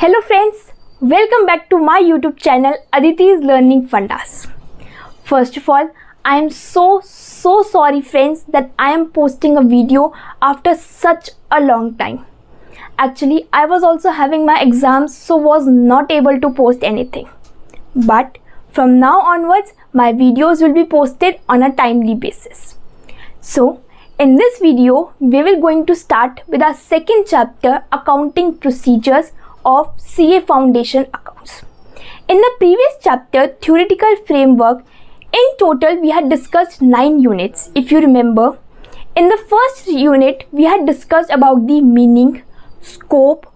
Hello friends, welcome back to my YouTube channel Aditi's Learning Fundas. First of all, I am so sorry friends that I am posting a video after such a long time. Actually, I was also having my exams, so was not able to post anything. But from now onwards, my videos will be posted on a timely basis. So, in this video, we will going to start with our second chapter, Accounting Procedures of CA Foundation Accounts. In the previous chapter, Theoretical Framework, in total we had discussed 9 units. If you remember, in the first unit we had discussed about the meaning, scope,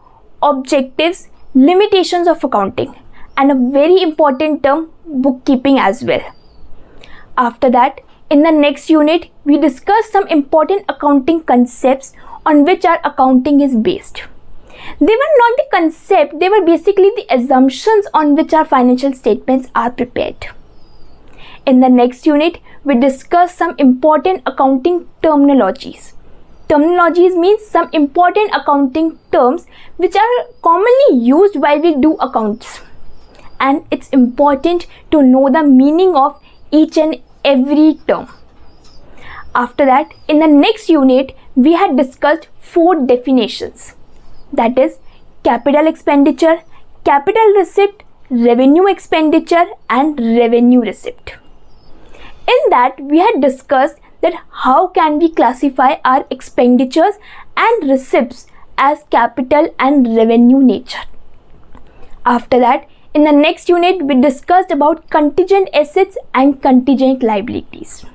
objectives, limitations of accounting, and a very important term, bookkeeping as well. After that, in the next unit we discussed some important accounting concepts on which our accounting is based. They were not the concept, they were basically the assumptions on which our financial statements are prepared. In the next unit, we discussed some important accounting terminologies. Terminologies means some important accounting terms which are commonly used while we do accounts. And it's important to know the meaning of each and every term. After that, in the next unit, we had discussed 4 definitions. That is capital expenditure, capital receipt, revenue expenditure, and revenue receipt. In that, we had discussed that how can we classify our expenditures and receipts as capital and revenue nature. After that, in the next unit, we discussed about contingent assets and contingent liabilities.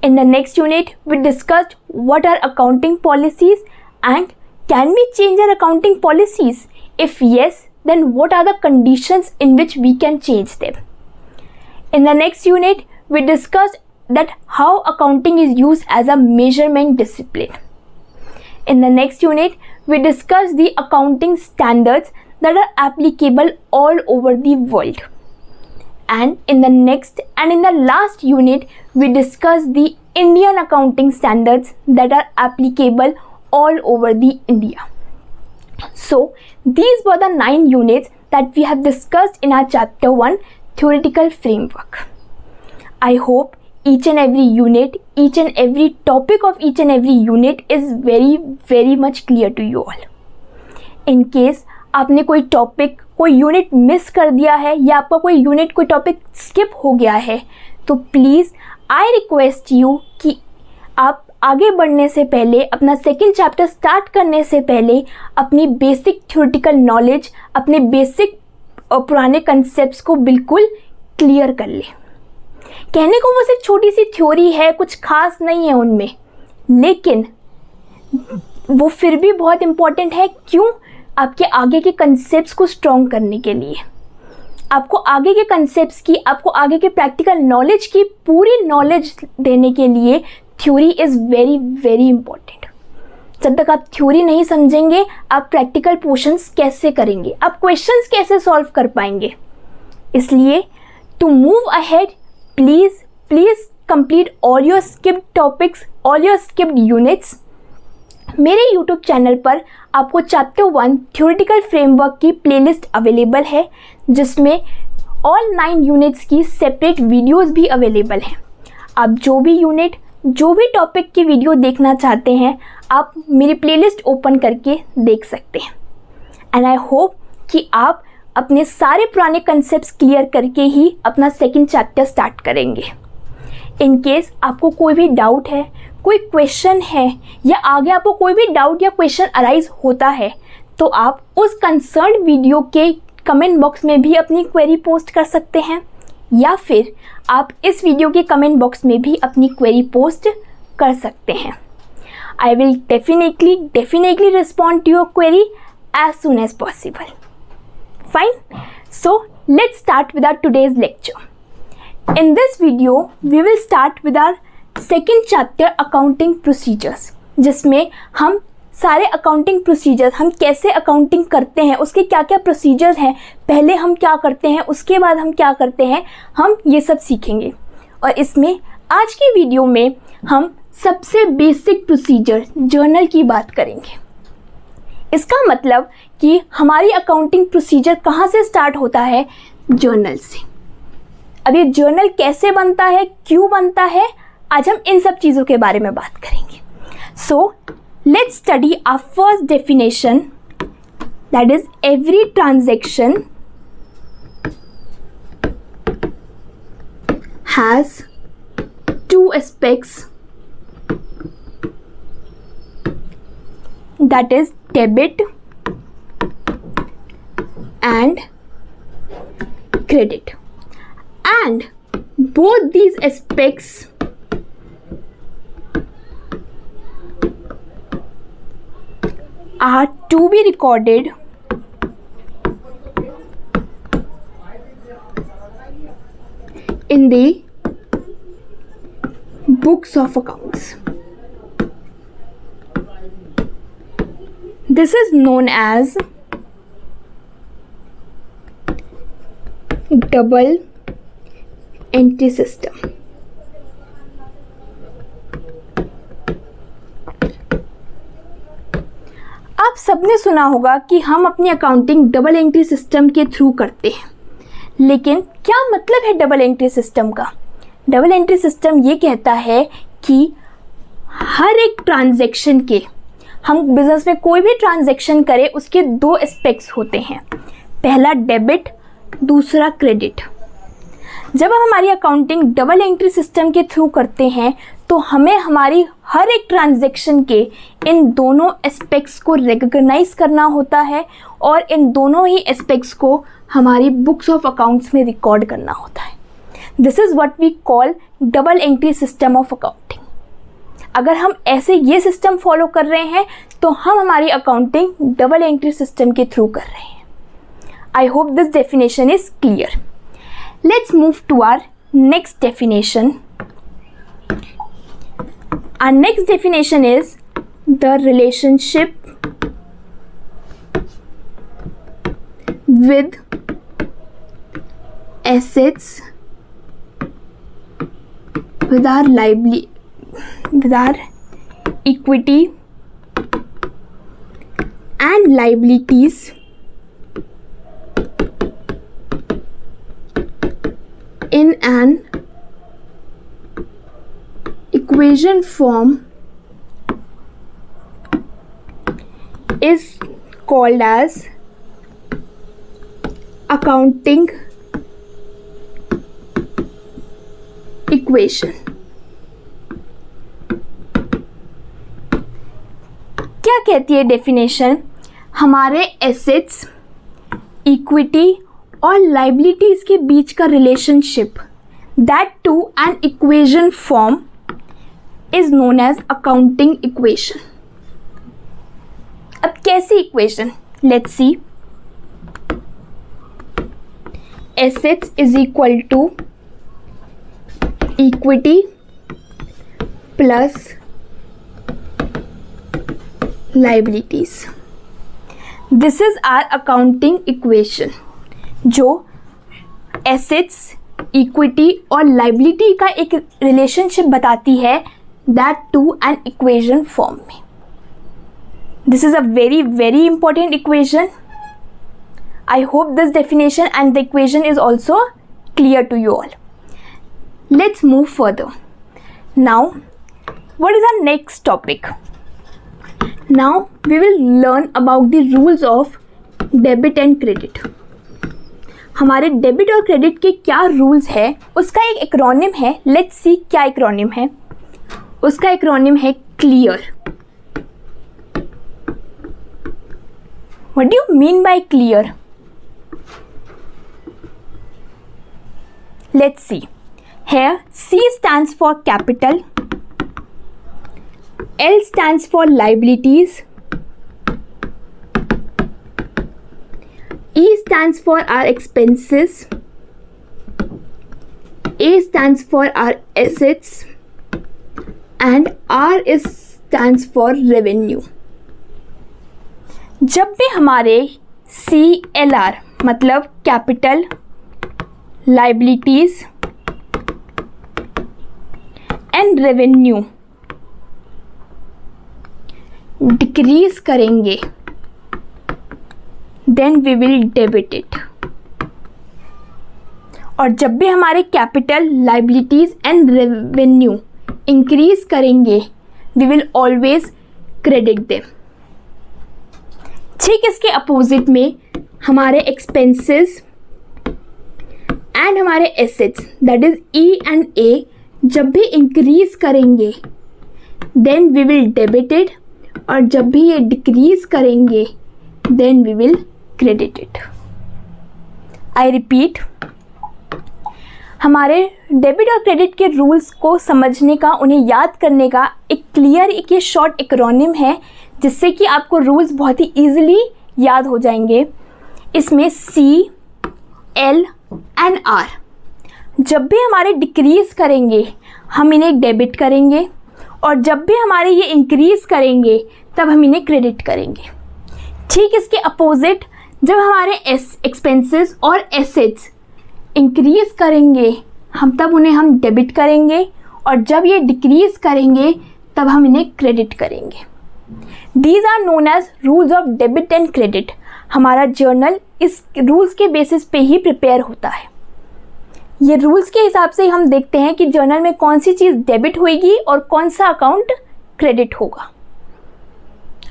In the next unit, we discussed what are accounting policies and can we change our accounting policies? If yes, then what are the conditions in which we can change them? In the next unit, we discussed that how accounting is used as a measurement discipline. In the next unit, we discussed the accounting standards that are applicable all over the world. And in the last unit, we discussed the Indian accounting standards that are applicable all over the India. So these were the 9 units that we have discussed in our chapter 1, Theoretical Framework. I hope each and every unit, each and every topic of each and every unit is very much clear to you all. In case आपने कोई topic, कोई unit miss कर दिया है या आपका कोई unit, कोई टॉपिक स्किप हो गया है, तो प्लीज़ आई रिक्वेस्ट यू कि आप आगे बढ़ने से पहले, अपना सेकंड चैप्टर स्टार्ट करने से पहले अपनी बेसिक थ्योरेटिकल नॉलेज, अपने बेसिक पुराने कंसेप्ट्स को बिल्कुल क्लियर कर ले। कहने को वो सिर्फ छोटी सी थ्योरी है, कुछ खास नहीं है उनमें, लेकिन वो फिर भी बहुत इम्पॉर्टेंट है। क्यों? आपके आगे के कंसेप्ट्स को स्ट्रॉन्ग करने के लिए, आपको आगे के कंसेप्ट्स की, आपको आगे के प्रैक्टिकल नॉलेज की पूरी नॉलेज देने के लिए थ्योरी इज़ वेरी इंपॉर्टेंट। जब तक आप थ्योरी नहीं समझेंगे, आप प्रैक्टिकल पोर्शंस कैसे करेंगे, आप क्वेश्चंस कैसे सॉल्व कर पाएंगे। इसलिए to move ahead, please complete all your skipped topics, all your skipped units. मेरे YouTube चैनल पर आपको चैप्टर 1 थ्योरेटिकल फ्रेमवर्क की प्लेलिस्ट अवेलेबल है, जिसमें ऑल 9 यूनिट्स की सेपरेट वीडियोस भी अवेलेबल हैं। आप जो भी यूनिट, जो भी टॉपिक की वीडियो देखना चाहते हैं, आप मेरी प्लेलिस्ट ओपन करके देख सकते हैं। एंड आई होप कि आप अपने सारे पुराने कंसेप्ट्स क्लियर करके ही अपना सेकंड चैप्टर स्टार्ट करेंगे। इन केस आपको कोई भी डाउट है, कोई क्वेश्चन है, या आगे आपको कोई भी डाउट या क्वेश्चन अराइज होता है, तो आप उस कंसर्न वीडियो के कमेंट बॉक्स में भी अपनी क्वेरी पोस्ट कर सकते हैं, या फिर आप इस वीडियो के कमेंट बॉक्स में भी अपनी क्वेरी पोस्ट कर सकते हैं। I will definitely respond to your query as soon as possible. Fine, so let's start with our today's lecture. In this video, we will start with our second chapter, Accounting Procedures, जिसमें हम सारे accounting procedures, हम कैसे accounting करते हैं, उसके क्या क्या प्रोसीजर्स हैं, पहले हम क्या करते हैं, उसके बाद हम क्या करते हैं, हम ये सब सीखेंगे। और इसमें आज की वीडियो में हम सबसे बेसिक प्रोसीजर जर्नल की बात करेंगे। इसका मतलब कि हमारी अकाउंटिंग प्रोसीजर कहाँ से स्टार्ट होता है? जर्नल से। अब ये जर्नल कैसे बनता है, क्यों बनता है, आज हम इन सब चीज़ों के बारे में बात करेंगे। So let's study our first definition, that is every transaction has two aspects, that is debit and credit, and both these aspects are to be recorded in the books of accounts. This is known as double entry system. आप सबने सुना होगा कि हम अपनी accounting double entry system के through करते हैं, लेकिन क्या मतलब है डबल एंट्री सिस्टम का? डबल एंट्री सिस्टम ये कहता है कि हर एक ट्रांजैक्शन के, हम बिजनेस में कोई भी ट्रांजैक्शन करें उसके दो एस्पेक्ट्स होते हैं, पहला डेबिट, दूसरा क्रेडिट। जब हम हमारी अकाउंटिंग डबल एंट्री सिस्टम के थ्रू करते हैं तो हमें हमारी हर एक ट्रांजैक्शन के इन दोनों एस्पेक्ट्स को रिकॉग्नाइज करना होता है और इन दोनों ही एस्पेक्ट्स को हमारी बुक्स ऑफ अकाउंट्स में रिकॉर्ड करना होता है। This is what we call double entry system of accounting. अगर हम ऐसे ये सिस्टम फॉलो कर रहे हैं तो हम हमारी अकाउंटिंग डबल एंट्री सिस्टम के थ्रू कर रहे हैं। I hope this definition is clear. Let's move to our next definition. Our next definition is the relationship with assets with our equity and liabilities in an equation form is called as accounting equation. क्या कहती है definition? हमारे assets, equity और liabilities के बीच का relationship, that to an equation form is known as accounting equation. अब कैसी equation? Let's see. Assets is equal to equity plus liabilities. This is our accounting equation, जो assets, equity और liability का एक रिलेशनशिप बताती है, that to an equation form में. This is a very very important equation. I hope this definition and the equation is also clear to you all. Let's move further. Now, what is our next topic? Now we will learn about the rules of debit and credit. हमारे debit और credit के क्या rules है, उसका एक acronym है। Let's see क्या acronym है। उसका एक्रोनिम है clear. What do you mean bye clear? Let's see. Here C stands for capital, L stands for liabilities, E stands for our expenses, A stands for our assets, and R stands for revenue. जब भी हमारे CLR मतलब capital, liabilities and revenue decrease करेंगे then we will debit it. और जब भी हमारे capital, liabilities and revenue increase करेंगे, we will always credit them. ठीक इसके अपोजिट में हमारे एक्सपेंसेस एंड हमारे assets, that is E and A, जब भी इंक्रीज करेंगे then we will debit it, और जब भी ये डिक्रीज करेंगे then we will credit it. I repeat, हमारे डेबिट और क्रेडिट के रूल्स को समझने का, उन्हें याद करने का एक क्लियर, एक ये शॉर्ट एक्रोनिम है जिससे कि आपको रूल्स बहुत ही ईजिली याद हो जाएंगे। इसमें सी, एल एंड आर, जब भी हमारे डिक्रीज करेंगे हम इन्हें डेबिट करेंगे, और जब भी हमारे ये इंक्रीज करेंगे तब हम इन्हें क्रेडिट करेंगे। ठीक इसके अपोजिट, जब हमारे एक्सपेंसेस और एसेट्स इंक्रीज करेंगे तब उन्हें हम डेबिट करेंगे, और जब ये डिक्रीज करेंगे तब हम इन्हें क्रेडिट करेंगे। These are known as rules of debit and credit. हमारा जर्नल इस रूल्स के बेसिस पे ही प्रिपेयर होता है। ये रूल्स के हिसाब से हम देखते हैं कि जर्नल में कौन सी चीज़ डेबिट होगी और कौन सा अकाउंट क्रेडिट होगा।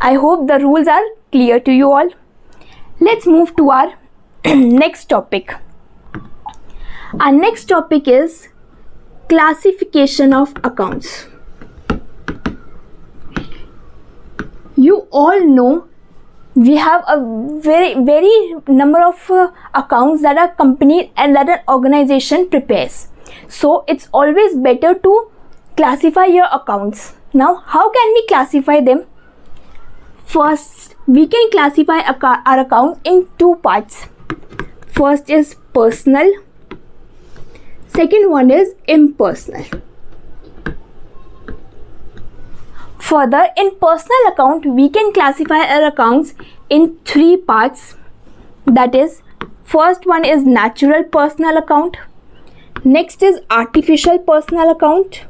I hope the rules are clear to you all. Let's move to our next topic. Our next topic is classification of accounts. You all know we have a very number of accounts that a company and that an organization prepares. So it's always better to classify your accounts. Now, how can we classify them? First, we can classify our account in two parts. First is personal. Second one is impersonal. Further, in personal account, we can classify our accounts in three parts. That is, first one is natural personal account. Next is artificial personal account.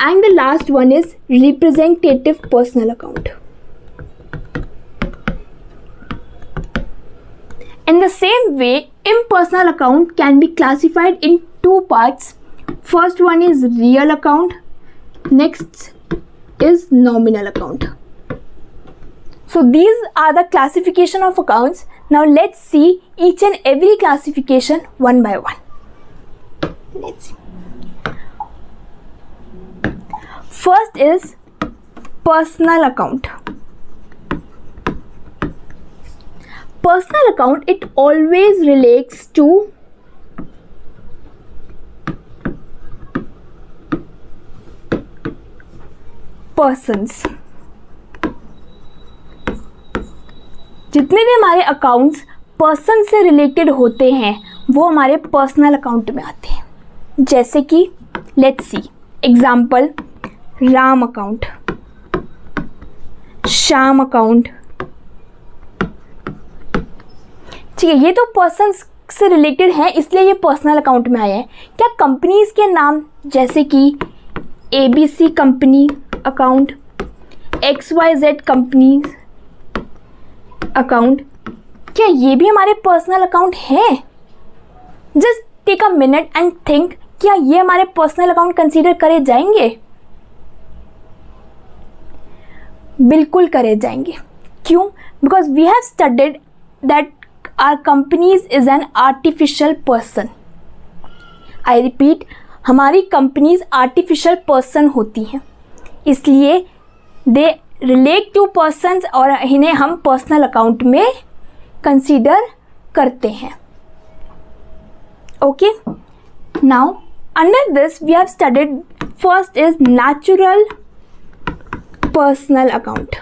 And the last one is representative personal account. In the same way, impersonal account can be classified in two parts. First one is real account. Next is nominal account. So these are the classification of accounts. Now let's see each and every classification one by one. Let's see. First is personal account. Personal account, it always relates to persons. जितने भी हमारे accounts person से related होते हैं वो हमारे personal account में आते हैं। जैसे कि let's C example, Ram account, Shyam account. ठीक है, ये तो पर्सन से रिलेटेड है इसलिए ये पर्सनल अकाउंट में आया है। क्या कंपनीज के नाम जैसे कि ABC company account, XYZ company account, क्या ये भी हमारे पर्सनल अकाउंट है? Just take a minute and think, क्या ये हमारे पर्सनल अकाउंट कंसीडर करे जाएंगे? बिल्कुल करे जाएंगे। क्यों? Because we have studied that our companies is an artificial person. I repeat, हमारी कंपनीज आर्टिफिशियल पर्सन होती हैं, इसलिए दे रिलेट टू पर्सन्स और इन्हें हम पर्सनल अकाउंट में कंसीडर करते हैं। Okay, now under this we have studied first is natural personal account.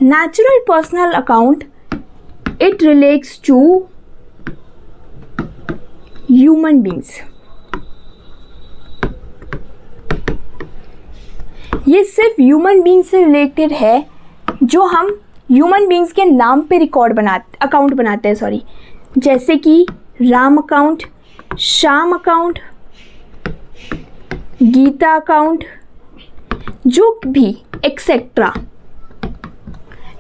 Natural personal account, it relates to human beings. ये सिर्फ ह्यूमन बींग से रिलेटेड है जो हम ह्यूमन बींग्स के नाम पे अकाउंट बनाते हैं, सॉरी, जैसे कि Ram account, Shyam account, Geeta account, जो भी एक्सेट्रा।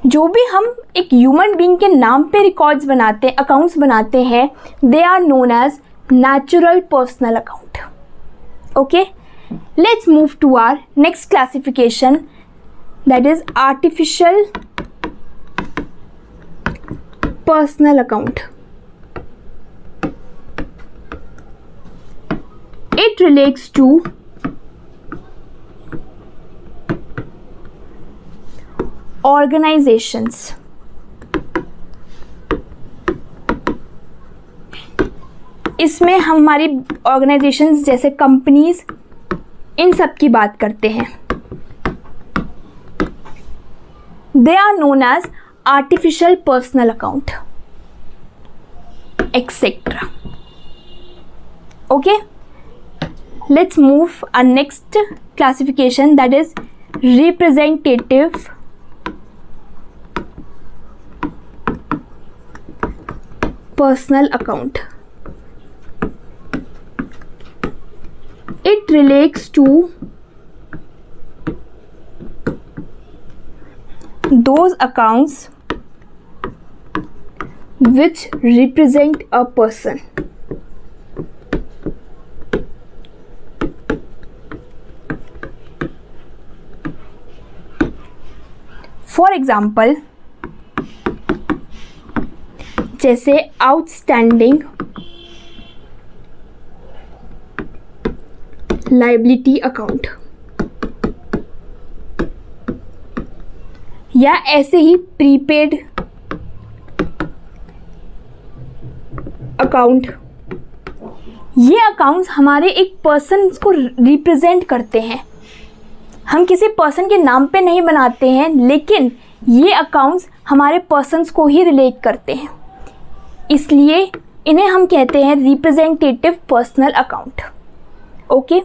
जो भी हम एक ह्यूमन बीइंग के नाम पे रिकॉर्ड्स बनाते हैं, अकाउंट्स बनाते हैं, they are known as natural personal account. Okay, let's move to our next classification, that is artificial personal account. It relates to organizations. इसमें हमारी ऑर्गेनाइजेशंस जैसे कंपनीज, इन सब की बात करते हैं. They are known as artificial personal account, etc. Okay. Let's move our next classification, that is representative personal account. It relates to those accounts which represent a person. For example, जैसे outstanding liability account, या ऐसे ही prepaid account. ये accounts हमारे एक person को represent करते हैं. हम किसी पर्सन के नाम पे नहीं बनाते हैं, लेकिन ये अकाउंट्स हमारे पर्सन्स को ही रिलेट करते हैं, इसलिए इन्हें हम कहते हैं representative personal account. Okay,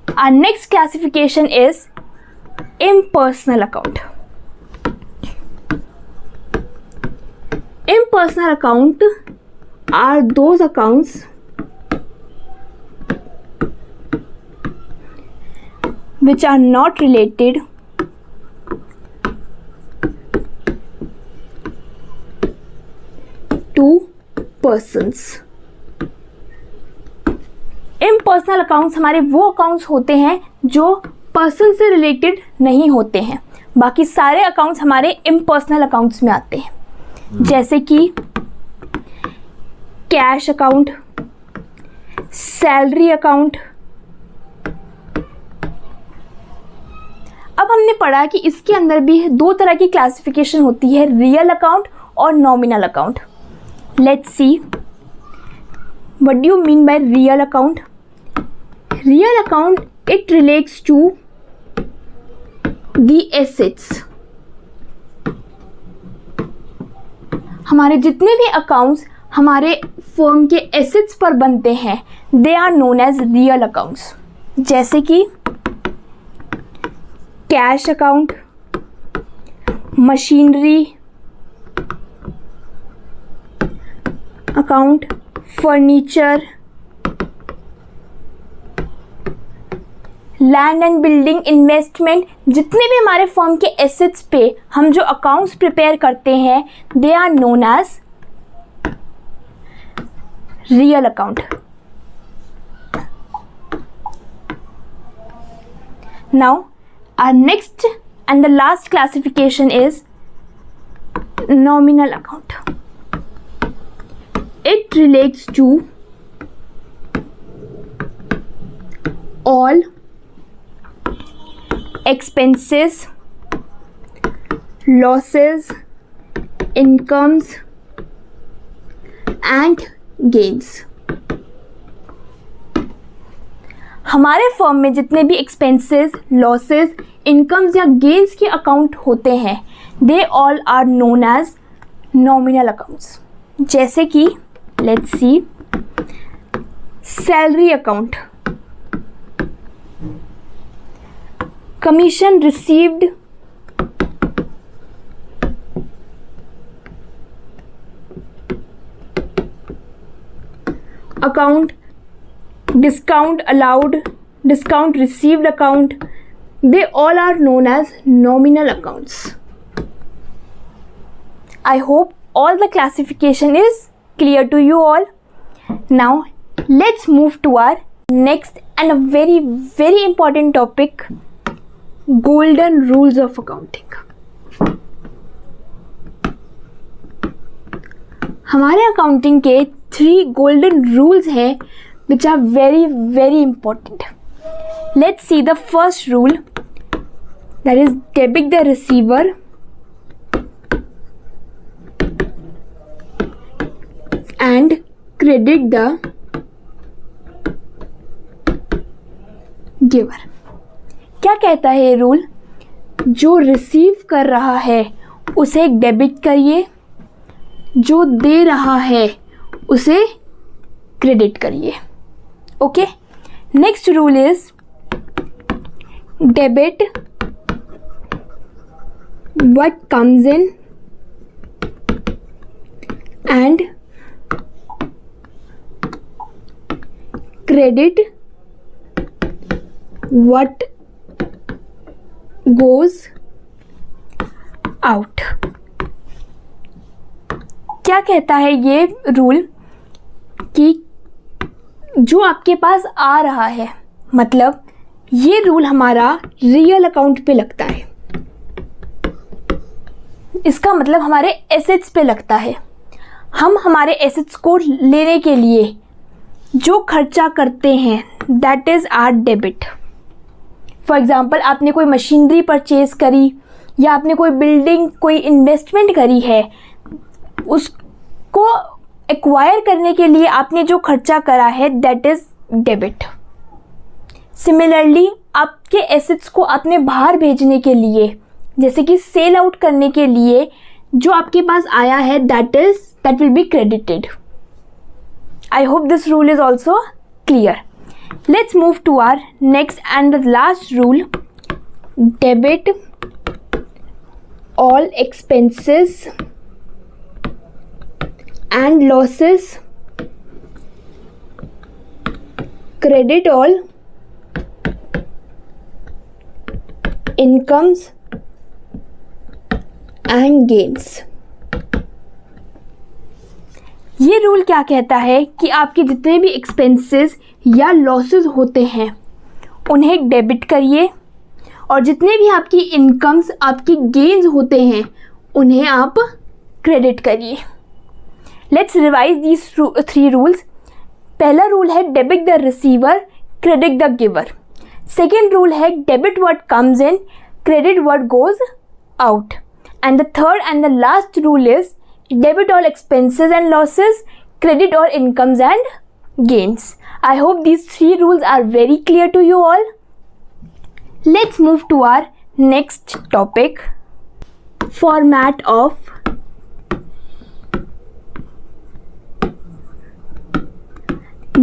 our next classification is impersonal account. Impersonal account are those accounts which are not related to persons. Impersonal accounts हमारे वो अकाउंट्स होते हैं जो पर्सन से रिलेटेड नहीं होते हैं. बाकी सारे अकाउंट्स हमारे इम्पर्सनल अकाउंट्स में आते हैं, जैसे कि कैश अकाउंट, सैलरी अकाउंट. अब हमने पढ़ा कि इसके अंदर भी दो तरह की क्लासिफिकेशन होती है, रियल अकाउंट और nominal account. Let's see what do you mean by real account. Real account, it relates to the assets. हमारे जितने भी अकाउंट्स हमारे फर्म के एसेट्स पर बनते हैं, they are known as real accounts. जैसे कि cash account, machinery account, furniture, land and building, investment. जितने भी हमारे फर्म के एसेट्स पे हम जो अकाउंट्स प्रिपेयर करते हैं, they are known as real account. Now our next and the last classification is nominal account. It relates to all expenses, losses, incomes and gains. हमारे फर्म में जितने भी एक्सपेंसेस, लॉसेस, इनकम्स या gains के account होते हैं, they all are known as nominal accounts. जैसे कि let's see salary account, commission received, account, discount allowed, discount received account, they all are known as nominal accounts. I hope all the classification is clear to you all. Now let's move to our next and a very very important topic, golden rules of accounting. हमारे accounting के 3 golden rules हैं which are very very important. Let's see the first rule, that is debit the receiver and credit the giver. क्या कहता है ये rule? जो receive कर रहा है उसे डेबिट करिए, जो दे रहा है उसे क्रेडिट करिए. Okay, next rule is debit what comes in and credit what goes out. क्या कहता है ये रूल कि जो आपके पास आ रहा है, मतलब ये रूल हमारा रियल अकाउंट पे लगता है, इसका मतलब हमारे एसेट्स पे लगता है. हम हमारे एसेट्स को लेने के लिए जो खर्चा करते हैं that is our debit. For example, आपने कोई मशीनरी परचेज करी या आपने कोई बिल्डिंग, कोई इन्वेस्टमेंट करी है, उसको एक्वायर करने के लिए आपने जो खर्चा करा है दैट इज़ डेबिट. सिमिलरली आपके एसेट्स को आपने बाहर भेजने के लिए, जैसे कि सेल आउट करने के लिए जो आपके पास आया है that will be credited. I hope this rule is also clear. Let's move to our next and the last rule, debit all expenses and losses, credit all incomes and gains. ये rule क्या कहता है कि आपके जितने भी expenses या losses होते हैं उन्हें डेबिट करिए, और जितने भी आपकी इनकम्स, आपकी गेन्स होते हैं उन्हें आप क्रेडिट करिए. Let's revise these 3 rules. पहला रूल है debit the receiver, credit the giver. Second rule है debit what comes in, credit what goes out. And the third and the last rule is debit all expenses and losses, credit all incomes and gains. I hope these 3 rules are very clear to you all. Let's move to our next topic, format of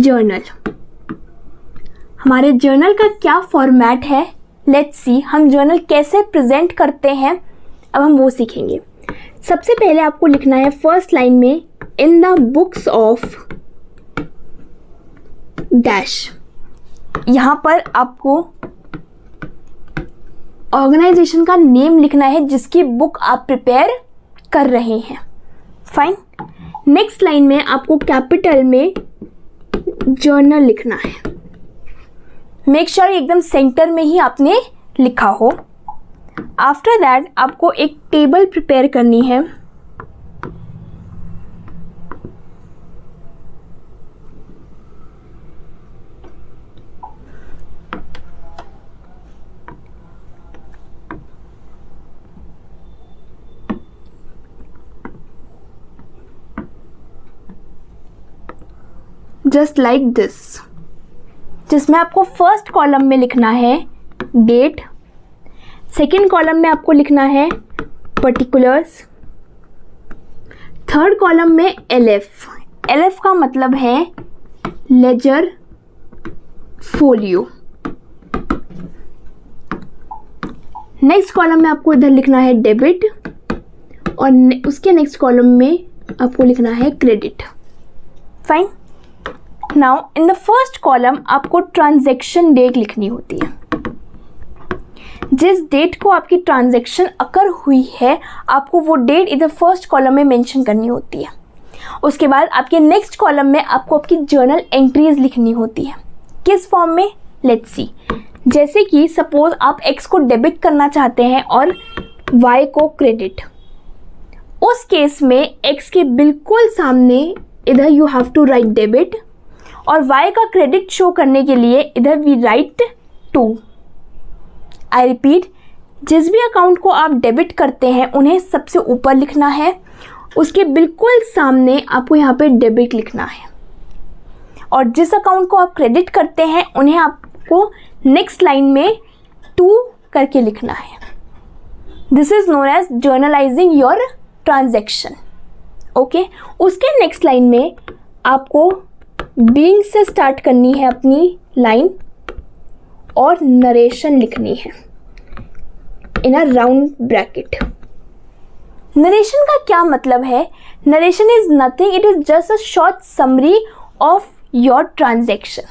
journal. हमारे journal का क्या format है? Let's see हम journal कैसे present करते हैं, अब हम वो सीखेंगे. सबसे पहले आपको लिखना है फर्स्ट लाइन में, इन द बुक्स ऑफ डैश. यहाँ पर आपको ऑर्गेनाइजेशन का नेम लिखना है जिसकी बुक आप प्रिपेयर कर रहे हैं. फाइन. नेक्स्ट लाइन में आपको कैपिटल में जर्नल लिखना है. मेक श्योर एकदम सेंटर में ही आपने लिखा हो. आफ्टर दैट आपको एक टेबल प्रिपेयर करनी है. जस्ट लाइक दिस, जिसमें आपको फर्स्ट कॉलम में लिखना है डेट, सेकेंड कॉलम में आपको लिखना है पर्टिकुलर्स, थर्ड कॉलम में एलएफ. एलएफ का मतलब है लेजर फोलियो. नेक्स्ट कॉलम में आपको इधर लिखना है डेबिट और उसके नेक्स्ट कॉलम में आपको लिखना है credit. Fine. Now in the first column आपको ट्रांजैक्शन डेट लिखनी होती है. जिस डेट को आपकी ट्रांजैक्शन अकर हुई है आपको वो डेट इधर फर्स्ट कॉलम में मेंशन करनी होती है। उसके बाद आपके नेक्स्ट कॉलम में आपको आपकी जर्नल एंट्रीज लिखनी होती है। किस फॉर्म में? Let's see. जैसे कि सपोज आप x को डेबिट करना चाहते हैं और y को क्रेडिट। उस केस में x के बिल्कुल सामने इधर you have to write debit और y का क्रेडिट शो करने के लिए इधर we write to. I repeat, जिस भी अकाउंट को आप डेबिट करते हैं उन्हें सबसे ऊपर लिखना है, उसके बिल्कुल सामने आपको यहाँ पे डेबिट लिखना है, और जिस अकाउंट को आप क्रेडिट करते हैं उन्हें आपको नेक्स्ट लाइन में टू करके लिखना है। This is known as journalizing your transaction. Okay, उसके नेक्स्ट लाइन में आपको बीइंग से स्टार्ट करनी है अपनी लाइन और नरेशन लिखनी है इन अ राउंड ब्रैकेट। नरेशन का क्या मतलब है? Narration is nothing, it is just a short summary of your transaction.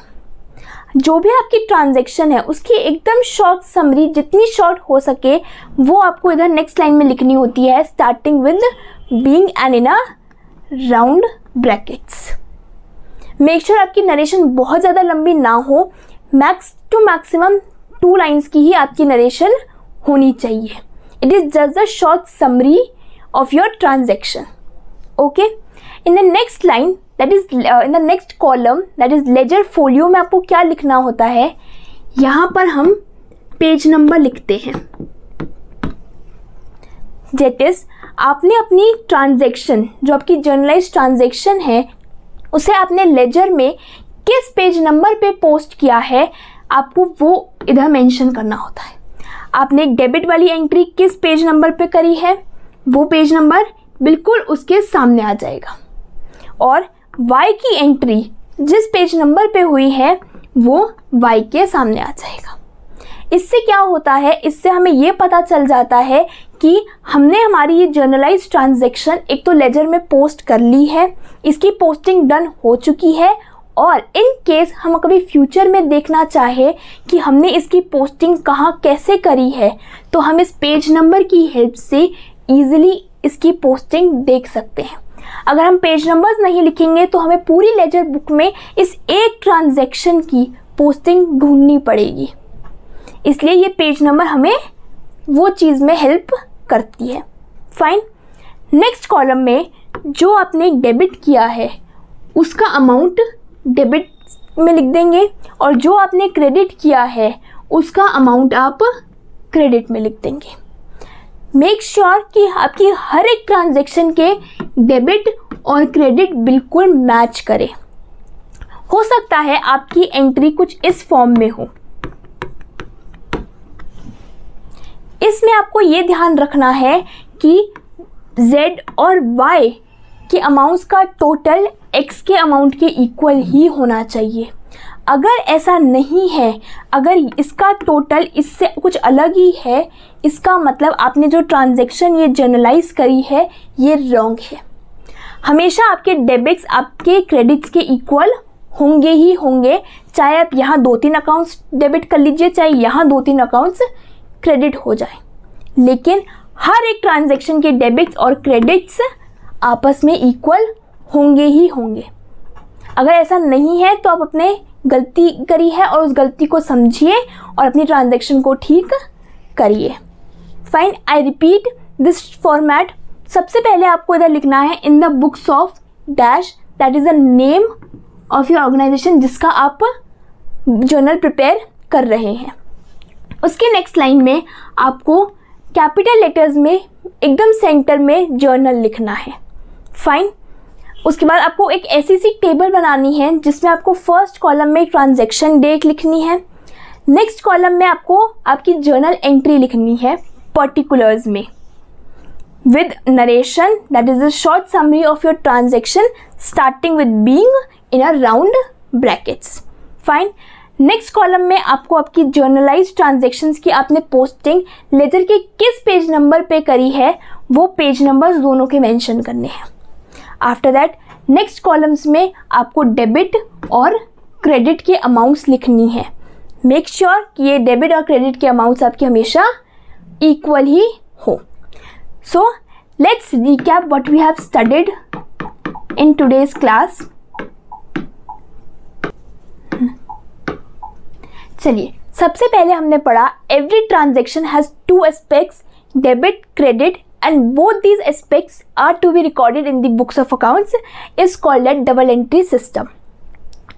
जो भी आपकी ट्रांजैक्शन है उसकी एकदम शॉर्ट समरी, जितनी शॉर्ट हो सके वो आपको इधर नेक्स्ट लाइन में लिखनी होती है, starting with being and in a round brackets. Make sure आपकी नरेशन बहुत ज़्यादा लंबी ना हो, मैक्स टू मैक्सिमम 2 लाइन्स की ही आपकी नरेशन होनी चाहिए। It is just a short summary of your transaction. Okay, in the next line that is in the next column that is ledger folio में आपको क्या लिखना होता है? यहाँ पर हम पेज नंबर लिखते हैं। दैट इज आपने अपनी ट्रांजैक्शन, जो आपकी जर्नलाइज ट्रांजैक्शन है, उसे आपने लेजर में किस पेज नंबर पे पोस्ट किया है आपको वो इधर मेंशन करना होता है। आपने एक डेबिट वाली एंट्री किस पेज नंबर पे करी है वो पेज नंबर बिल्कुल उसके सामने आ जाएगा, और y की एंट्री जिस पेज नंबर पे हुई है वो y के सामने आ जाएगा। इससे क्या होता है? इससे हमें ये पता चल जाता है कि हमने हमारी ये जर्नलाइज ट्रांजैक्शन एक तो लेजर में पोस्ट कर ली है, इसकी पोस्टिंग डन हो चुकी है, और इन केस हम कभी फ्यूचर में देखना चाहे कि हमने इसकी पोस्टिंग कहाँ कैसे करी है तो हम इस पेज नंबर की हेल्प से ईजिली इसकी पोस्टिंग देख सकते हैं। अगर हम पेज नंबर्स नहीं लिखेंगे तो हमें पूरी लेजर बुक में इस एक ट्रांजैक्शन की पोस्टिंग ढूंढनी पड़ेगी, इसलिए ये पेज नंबर हमें वो चीज़ में हेल्प करती है। फाइन, नेक्स्ट कॉलम में जो आपने डेबिट किया है उसका अमाउंट डेबिट में लिख देंगे, और जो आपने क्रेडिट किया है उसका अमाउंट आप क्रेडिट में लिख देंगे। मेक श्योर कि आपकी हर एक ट्रांजैक्शन के डेबिट और क्रेडिट बिल्कुल मैच करें। हो सकता है आपकी एंट्री कुछ इस फॉर्म में हो। इसमें आपको ये ध्यान रखना है कि Z और Y के अमाउंट्स का टोटल X के अमाउंट के इक्वल ही होना चाहिए। अगर ऐसा नहीं है, अगर इसका टोटल इससे कुछ अलग ही है, इसका मतलब आपने जो ट्रांजैक्शन ये जर्नलाइज करी है ये रॉन्ग है। हमेशा आपके डेबिट्स आपके क्रेडिट्स के इक्वल होंगे ही होंगे, चाहे आप यहाँ 2-3 अकाउंट्स डेबिट कर लीजिए, चाहे यहाँ 2-3 अकाउंट्स क्रेडिट हो जाए, लेकिन हर एक ट्रांजैक्शन के डेबिट्स और क्रेडिट्स आपस में इक्वल होंगे ही होंगे। अगर ऐसा नहीं है तो आप अपने गलती करी है और उस गलती को समझिए और अपनी ट्रांजैक्शन को ठीक करिए। Fine, I repeat this format. सबसे पहले आपको इधर लिखना है in the books of dash, that is the name of your organization जिसका आप जर्नल प्रिपेयर कर रहे हैं। उसके नेक्स्ट लाइन में आपको कैपिटल लेटर्स में एकदम सेंटर में जर्नल लिखना है। फाइन, उसके बाद आपको एक ऐसी सी टेबल बनानी है जिसमें आपको फर्स्ट कॉलम में ट्रांजैक्शन डेट लिखनी है, नेक्स्ट कॉलम में आपको आपकी जर्नल एंट्री लिखनी है पर्टिकुलर्स में with narration, that is a short summary of your transaction starting with being in a round brackets. Fine, next column में आपको आपकी जर्नलाइज ट्रांजैक्शंस की आपने पोस्टिंग लेजर के किस पेज नंबर पे करी है वो पेज नंबर्स दोनों के मेंशन करने हैं। आफ्टर दैट नेक्स्ट कॉलम्स में आपको डेबिट और क्रेडिट के अमाउंट्स लिखनी है। मेक श्योर कि ये डेबिट और क्रेडिट के अमाउंट्स आपके हमेशा इक्वल ही हो. So let's recap what we have studied in today's class. चलिए, सबसे पहले हमने पढ़ा every transaction has two aspects, debit, credit, and both these aspects are to be recorded in the books of accounts is called a double entry system.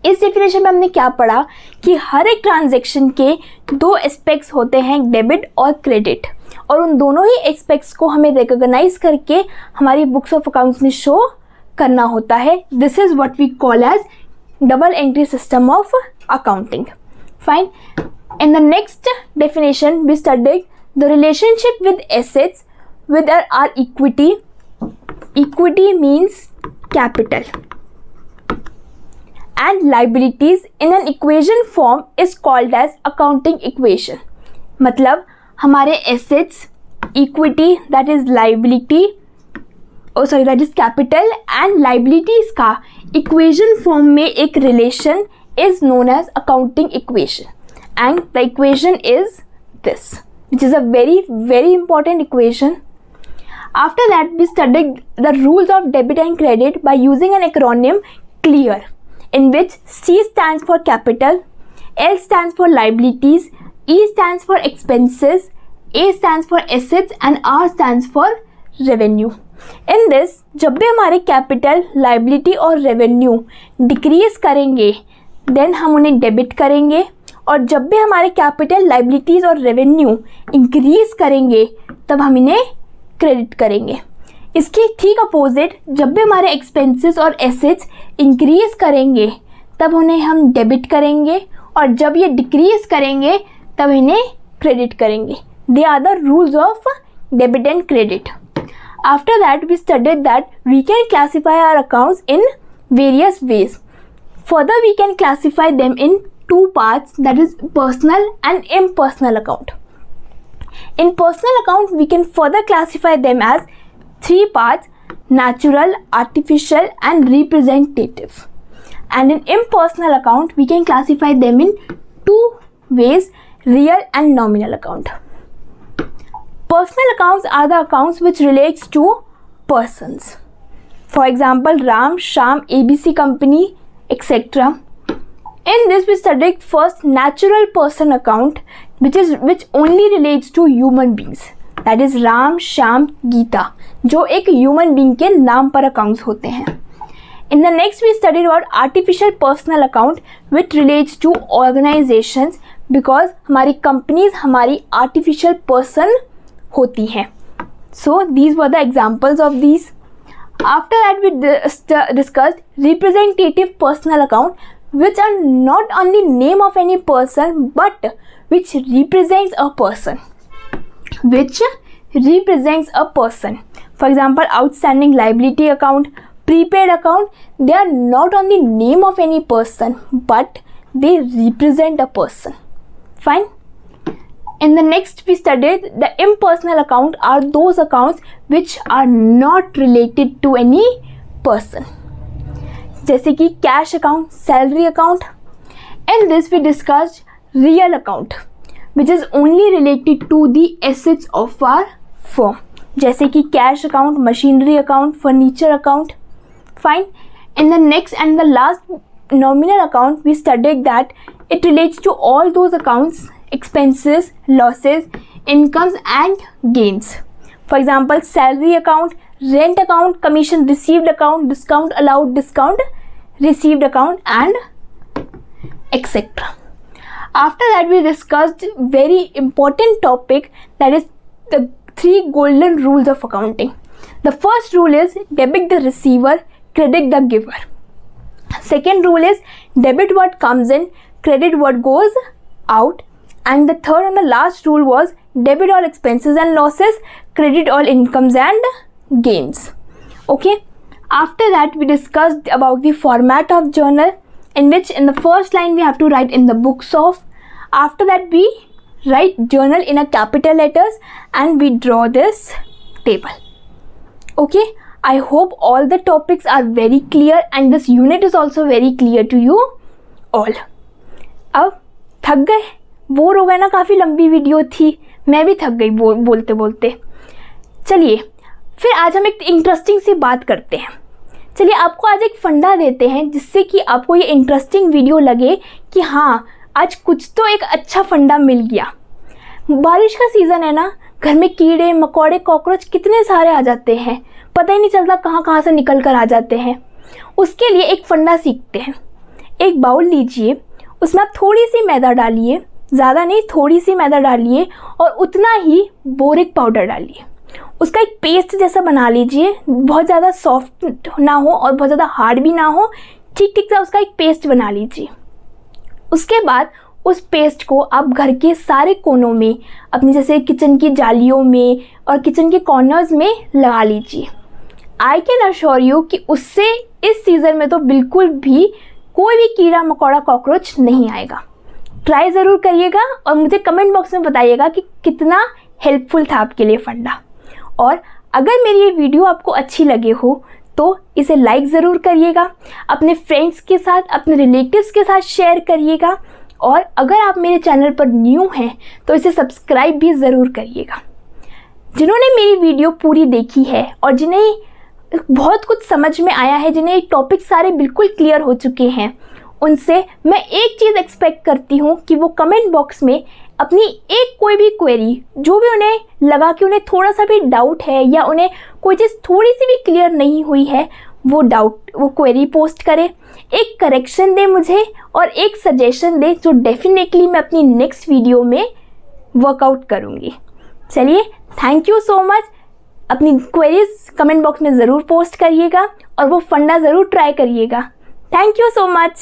इस definition में हमने क्या पढ़ा कि हर एक ट्रांजैक्शन के दो एस्पेक्ट्स होते हैं, डेबिट और क्रेडिट, और उन दोनों ही एस्पेक्ट्स को हमें रिकॉग्नाइज करके हमारी बुक्स ऑफ अकाउंट्स में शो करना होता है. This is what we call as double entry system of accounting. Fine. In the next definition, we studied the relationship with assets with our equity. Equity means capital. And liabilities in an equation form is called as accounting equation. मतलब हमारे assets, equity that is liability, that is capital and liabilities का equation form में एक relation is known as accounting equation. And the equation is this, which is a very important equation. After that, we studied the rules of debit and credit by using an acronym CLEAR, in which C stands for capital, L stands for liabilities, E stands for expenses, A stands for assets and R stands for revenue. In this, जब भी हमारे capital, liability और revenue decrease करेंगे, then हम उन्हें debit करेंगे, और जब भी हमारे कैपिटल, लाइबिलिटीज और रेवेन्यू इंक्रीज करेंगे तब हम इन्हें क्रेडिट करेंगे. इसके ठीक अपोजिट, जब भी हमारे एक्सपेंसेस और एसेट्स इंक्रीज करेंगे तब उन्हें हम डेबिट करेंगे, और जब ये डिक्रीज करेंगे तब इन्हें क्रेडिट करेंगे. They are the rules of debit and credit. After that we studied that we can classify our accounts in various ways. Further we can classify them in two parts, that is personal and impersonal account. In personal account, we can further classify them as three parts: natural, artificial and representative. And in impersonal account, we can classify them in two ways: real and nominal account. Personal accounts are the accounts which relates to persons. For example, Ram, Sham, ABC company, etc. In this, we studied first natural person account, which only relates to human beings. That is Ram, Sham, Geeta, जो एक human being के नाम पर accounts होते हैं. In the next, we studied about artificial personal account, which relates to organizations, because हमारी companies हमारी artificial person होती हैं. So these were the examples of these. After that, we discussed representative personal account, which are not only name of any person but which represents a person. For example, outstanding liability account, prepaid account, they are not only name of any person but they represent a person. Fine. In the next, we studied the impersonal account are those accounts which are not related to any person, जैसे कि cash account, salary account. And this we discussed real account which is only related to the assets of our firm, जैसे कि cash account, machinery account, furniture account. Fine. In the next and the last nominal account, we studied that it relates to all those accounts, expenses, losses, incomes and gains. For example, salary account, rent account, commission received account, discount allowed discount received account and etc. After that, we discussed very important topic, that is the three golden rules of accounting. The first rule is debit the receiver, credit the giver. Second rule is debit what comes in, credit what goes out. And the third and the last rule was debit all expenses and losses, credit all incomes and gains. Okay. After that, we discussed about the format of journal, in which in the first line we have to write in the books of. After that, we write journal in a capital letters and we draw this table. Okay. I hope all the topics are very clear and this unit is also very clear to you all. अब थक गए, bore हो गए ना, काफ़ी लंबी video थी, मैं भी थक गई बोलते बोलते। चलिए फिर आज हम एक इंटरेस्टिंग सी बात करते हैं। चलिए आपको आज एक फंडा देते हैं जिससे कि आपको ये इंटरेस्टिंग वीडियो लगे कि हाँ आज कुछ तो एक अच्छा फंडा मिल गया। बारिश का सीज़न है ना, घर में कीड़े मकोड़े कॉकरोच कितने सारे आ जाते हैं, पता ही नहीं चलता कहाँ कहाँ से निकल कर आ जाते हैं। उसके लिए एक फंडा सीखते हैं। एक बाउल लीजिए, उसमें आप थोड़ी सी मैदा डालिए, ज़्यादा नहीं, थोड़ी सी मैदा डालिए और उतना ही बोरिक पाउडर डालिए। उसका एक पेस्ट जैसा बना लीजिए, बहुत ज़्यादा सॉफ्ट ना हो और बहुत ज़्यादा हार्ड भी ना हो, ठीक ठीक सा उसका एक पेस्ट बना लीजिए। उसके बाद उस पेस्ट को आप घर के सारे कोनों में, अपनी जैसे किचन की जालियों में और किचन के कॉर्नर्स में लगा लीजिए। आई कैन अश्योर यू कि उससे इस सीज़न में तो बिल्कुल भी कोई भी कीड़ा मकोड़ा कॉकरोच नहीं आएगा। ट्राई ज़रूर करिएगा और मुझे कमेंट बॉक्स में बताइएगा कि कितना हेल्पफुल था आपके लिए फंडा। और अगर मेरी ये वीडियो आपको अच्छी लगे हो तो इसे लाइक ज़रूर करिएगा, अपने फ्रेंड्स के साथ, अपने रिलेटिव्स के साथ शेयर करिएगा और अगर आप मेरे चैनल पर न्यू हैं तो इसे सब्सक्राइब भी ज़रूर करिएगा। जिन्होंने मेरी वीडियो पूरी देखी है और जिन्हें बहुत कुछ समझ में आया है, जिन्हें टॉपिक सारे बिल्कुल क्लियर हो चुके हैं, उनसे मैं एक चीज़ एक्सपेक्ट करती हूँ कि वो कमेंट बॉक्स में अपनी एक कोई भी क्वेरी, जो भी उन्हें लगा कि उन्हें थोड़ा सा भी डाउट है या उन्हें कोई चीज़ थोड़ी सी भी क्लियर नहीं हुई है, वो क्वेरी पोस्ट करें, एक करेक्शन दे मुझे और एक सजेशन दे जो डेफिनेटली मैं अपनी नेक्स्ट वीडियो में वर्कआउट करूँगी। चलिए थैंक यू सो मच। अपनी क्वेरीज कमेंट बॉक्स में ज़रूर पोस्ट करिएगा और वो फंडा ज़रूर ट्राई करिएगा। Thank you so much.